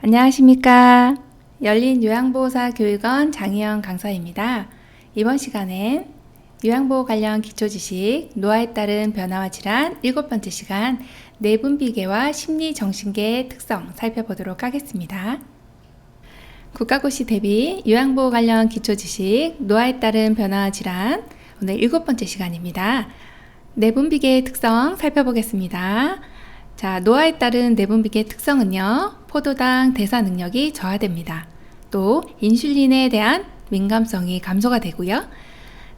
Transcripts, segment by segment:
안녕하십니까. 열린 요양보호사 교육원 장희영 강사입니다. 이번 시간엔 요양보호 관련 기초지식, 노화에 따른 변화와 질환 7번째 시간 내분비계와 심리정신계의 특성 살펴보도록 하겠습니다. 국가고시 대비 요양보호 관련 기초지식, 노화에 따른 변화와 질환 오늘 7번째 시간입니다. 내분비계의 특성 살펴보겠습니다. 자, 노화에 따른 내분비계 특성은요, 포도당 대사 능력이 저하됩니다. 또 인슐린에 대한 민감성이 감소가 되고요.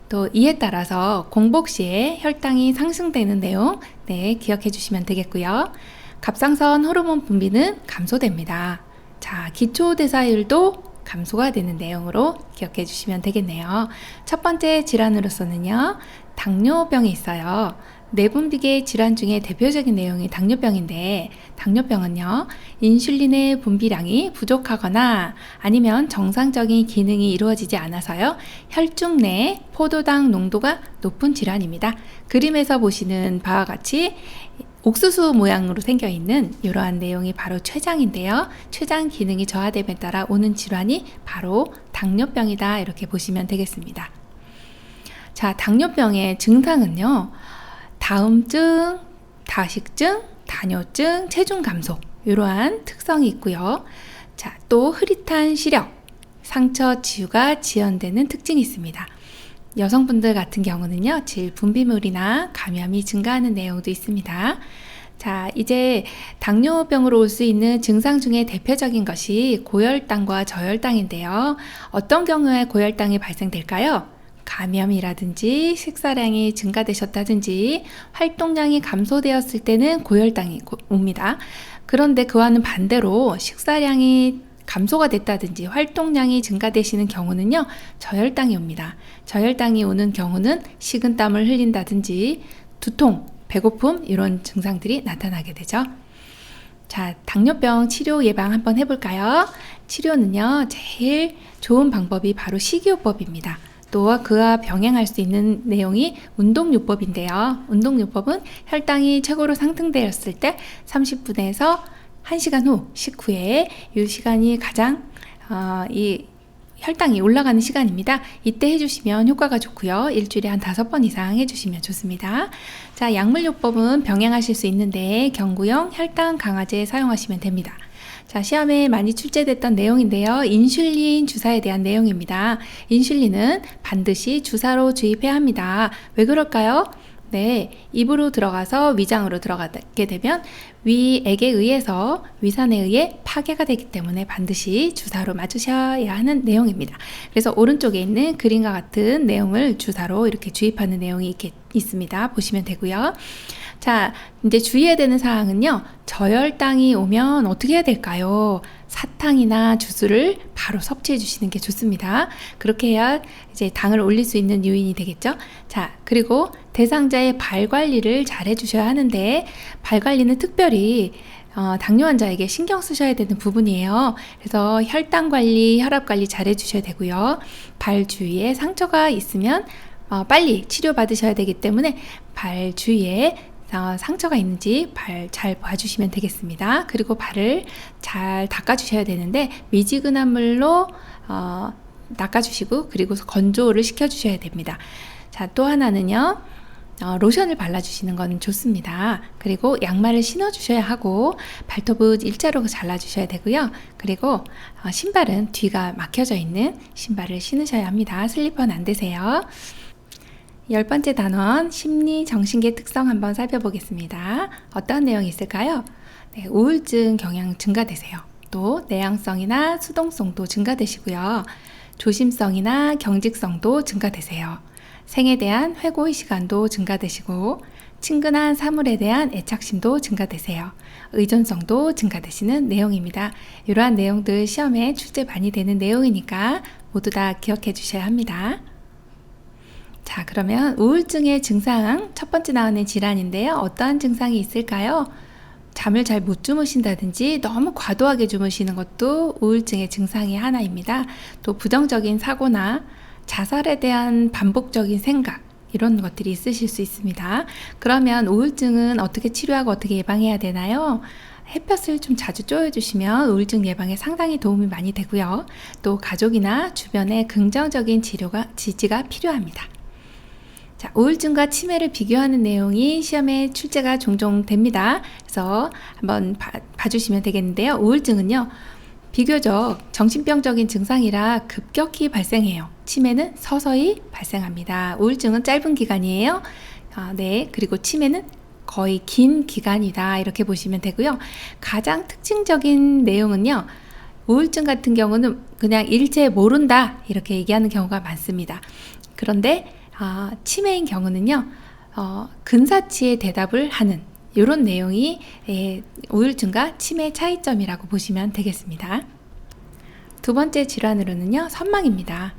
또 이에 따라서 공복 시에 혈당이 상승되는 내용 기억해 주시면 되겠고요. 갑상선 호르몬 분비는 감소됩니다. 자, 기초대사율도 감소가 되는 내용으로 기억해 주시면 되겠네요. 첫 번째 질환으로서는요, 당뇨병이 있어요. 내분비계 질환 중에 대표적인 내용이 당뇨병인데, 당뇨병은요, 인슐린의 분비량이 부족하거나 아니면 정상적인 기능이 이루어지지 않아서요, 혈중 내 포도당 농도가 높은 질환입니다. 그림에서 보시는 바와 같이 옥수수 모양으로 생겨 있는 이러한 내용이 바로 췌장인데요. 췌장 기능이 저하됨에 따라 오는 질환이 바로 당뇨병이다, 이렇게 보시면 되겠습니다. 자, 당뇨병의 증상은요, 다음증, 다식증, 다뇨증, 체중 감소 이러한 특성이 있고요. 자, 또 흐릿한 시력, 상처 치유가 지연되는 특징이 있습니다. 여성분들 같은 경우는요, 질 분비물이나 감염이 증가하는 내용도 있습니다. 자, 이제 당뇨병으로 올 수 있는 증상 중에 대표적인 것이 고혈당과 저혈당인데요. 어떤 경우에 고혈당이 발생될까요? 감염이라든지 식사량이 증가되셨다든지 활동량이 감소되었을 때는 고혈당이 옵니다. 그런데 그와는 반대로 식사량이 감소가 됐다든지 활동량이 증가되시는 경우는요, 저혈당이 옵니다. 저혈당이 오는 경우는 식은땀을 흘린다든지 두통, 배고픔 이런 증상들이 나타나게 되죠. 자, 당뇨병 치료 예방 한번 해볼까요? 치료는요, 제일 좋은 방법이 바로 식이요법입니다. 또 그와 병행할 수 있는 내용이 운동요법인데요. 운동요법은 혈당이 최고로 상승되었을 때 30분에서 1시간 후 식후에 이 시간이 가장 이 혈당이 올라가는 시간입니다. 이때 해주시면 효과가 좋고요. 일주일에 한 5번 이상 해주시면 좋습니다. 자, 약물요법은 병행하실 수 있는데 경구용 혈당 강화제 사용하시면 됩니다. 자, 시험에 많이 출제됐던 내용인데요. 인슐린 주사에 대한 내용입니다. 인슐린은 반드시 주사로 주입해야 합니다. 왜 그럴까요? 네, 입으로 들어가서 위장으로 들어가게 되면 위액에 의해서 위산에 의해 파괴가 되기 때문에 반드시 주사로 맞으셔야 하는 내용입니다. 그래서 오른쪽에 있는 그림과 같은 내용을 주사로 이렇게 주입하는 내용이 있습니다. 보시면 되고요. 자, 이제 주의해야 되는 사항은요, 저혈당이 오면 어떻게 해야 될까요? 사탕이나 주스를 바로 섭취해 주시는 게 좋습니다. 그렇게 해야 이제 당을 올릴 수 있는 요인이 되겠죠. 자, 그리고 대상자의 발 관리를 잘 해주셔야 하는데, 발 관리는 특별히 당뇨 환자에게 신경 쓰셔야 되는 부분이에요. 그래서 혈당 관리, 혈압 관리 잘 해주셔야 되고요. 발 주위에 상처가 있으면 빨리 치료받으셔야 되기 때문에 발 주위에 상처가 있는지 발 잘 봐주시면 되겠습니다. 그리고 발을 잘 닦아주셔야 되는데 미지근한 물로 닦아주시고 그리고 건조를 시켜주셔야 됩니다. 자, 또 하나는요, 로션을 발라주시는 건 좋습니다. 그리고 양말을 신어주셔야 하고 발톱은 일자로 잘라주셔야 되고요. 그리고 신발은 뒤가 막혀져 있는 신발을 신으셔야 합니다. 슬리퍼는 안 되세요. 10번째 단원 심리정신계 특성 한번 살펴보겠습니다. 어떤 내용이 있을까요? 네, 우울증 경향 증가되세요. 또 내향성이나 수동성도 증가되시고요. 조심성이나 경직성도 증가되세요. 생에 대한 회고의 시간도 증가되시고 친근한 사물에 대한 애착심도 증가되세요. 의존성도 증가되시는 내용입니다. 이러한 내용들 시험에 출제 많이 되는 내용이니까 모두 다 기억해 주셔야 합니다. 자, 그러면 우울증의 증상 첫 번째 나오는 질환인데요. 어떠한 증상이 있을까요? 잠을 잘 못 주무신다든지 너무 과도하게 주무시는 것도 우울증의 증상이 하나입니다. 또 부정적인 사고나 자살에 대한 반복적인 생각, 이런 것들이 있으실 수 있습니다. 그러면 우울증은 어떻게 치료하고 어떻게 예방해야 되나요? 햇볕을 좀 자주 쬐어주시면 우울증 예방에 상당히 도움이 많이 되고요. 또 가족이나 주변에 긍정적인 지지가 필요합니다. 자, 우울증과 치매를 비교하는 내용이 시험에 출제가 종종 됩니다. 그래서 한번 봐주시면 되겠는데요. 우울증은요, 비교적 정신병적인 증상이라 급격히 발생해요. 치매는 서서히 발생합니다. 우울증은 짧은 기간이에요. 네, 그리고 치매는 거의 긴 기간이다, 이렇게 보시면 되고요. 가장 특징적인 내용은요, 우울증 같은 경우는 그냥 일체 모른다, 이렇게 얘기하는 경우가 많습니다. 그런데 치매인 경우는요, 근사치의 대답을 하는 이런 내용이 우울증과 치매의 차이점이라고 보시면 되겠습니다. 두 번째 질환으로는요, 선망입니다.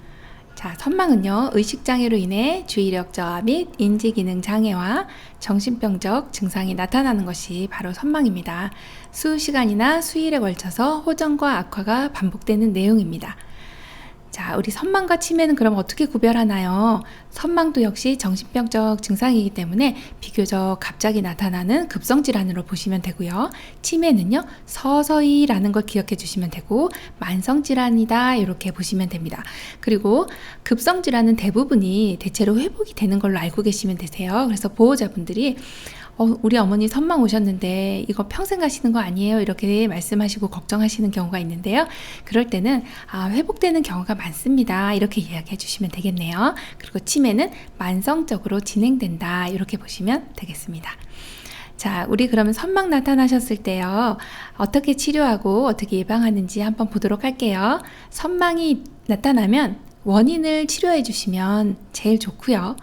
자, 선망은요, 의식장애로 인해 주의력 저하 및 인지기능 장애와 정신병적 증상이 나타나는 것이 바로 선망입니다. 수시간이나 수일에 걸쳐서 호전과 악화가 반복되는 내용입니다. 자, 우리 선망과 치매는 그럼 어떻게 구별하나요? 선망도 역시 정신병적 증상이기 때문에 비교적 갑자기 나타나는 급성질환으로 보시면 되고요. 치매는요, 서서히라는 걸 기억해 주시면 되고, 만성질환이다, 이렇게 보시면 됩니다. 그리고 급성질환은 대부분이 대체로 회복이 되는 걸로 알고 계시면 되세요. 그래서 보호자분들이 우리 어머니 선망 오셨는데 이거 평생 가시는 거 아니에요? 이렇게 말씀하시고 걱정하시는 경우가 있는데요. 그럴 때는 회복되는 경우가 많습니다, 이렇게 이야기해 주시면 되겠네요. 그리고 치매는 만성적으로 진행된다, 이렇게 보시면 되겠습니다. 자, 우리 그러면 선망 나타나셨을 때요, 어떻게 치료하고 어떻게 예방하는지 한번 보도록 할게요. 선망이 나타나면 원인을 치료해 주시면 제일 좋고요.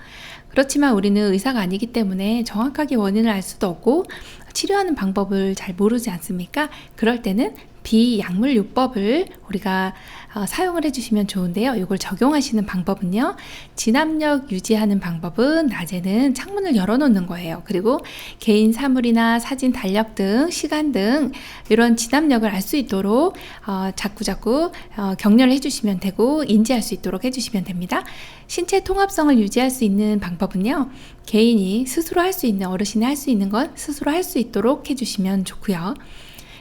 그렇지만 우리는 의사가 아니기 때문에 정확하게 원인을 알 수도 없고 치료하는 방법을 잘 모르지 않습니까? 그럴 때는 비약물요법을 우리가 사용을 해주시면 좋은데요. 이걸 적용하시는 방법은요, 진압력 유지하는 방법은 낮에는 창문을 열어놓는 거예요. 그리고 개인 사물이나 사진 달력 등 시간 등 이런 진압력을 알 수 있도록 자꾸 격려를 해주시면 되고 인지할 수 있도록 해주시면 됩니다. 신체 통합성을 유지할 수 있는 방법은요, 개인이 스스로 할 수 있는, 어르신이 할 수 있는 건 스스로 할 수 있도록 해주시면 좋고요.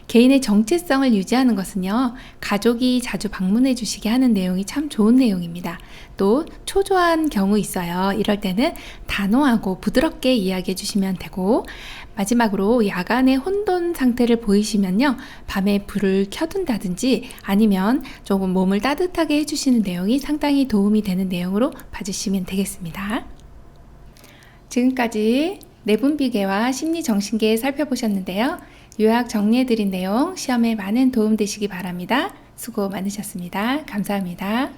개인의 정체성을 유지하는 것은요, 가족이 자주 방문해 주시게 하는 내용이 참 좋은 내용입니다. 또 초조한 경우 있어요. 이럴 때는 단호하고 부드럽게 이야기해 주시면 되고, 마지막으로 야간에 혼돈 상태를 보이시면요, 밤에 불을 켜둔다든지 아니면 조금 몸을 따뜻하게 해주시는 내용이 상당히 도움이 되는 내용으로 봐주시면 되겠습니다. 지금까지 내분비계와 심리정신계 살펴보셨는데요. 요약 정리해드린 내용 시험에 많은 도움 되시기 바랍니다. 수고 많으셨습니다. 감사합니다.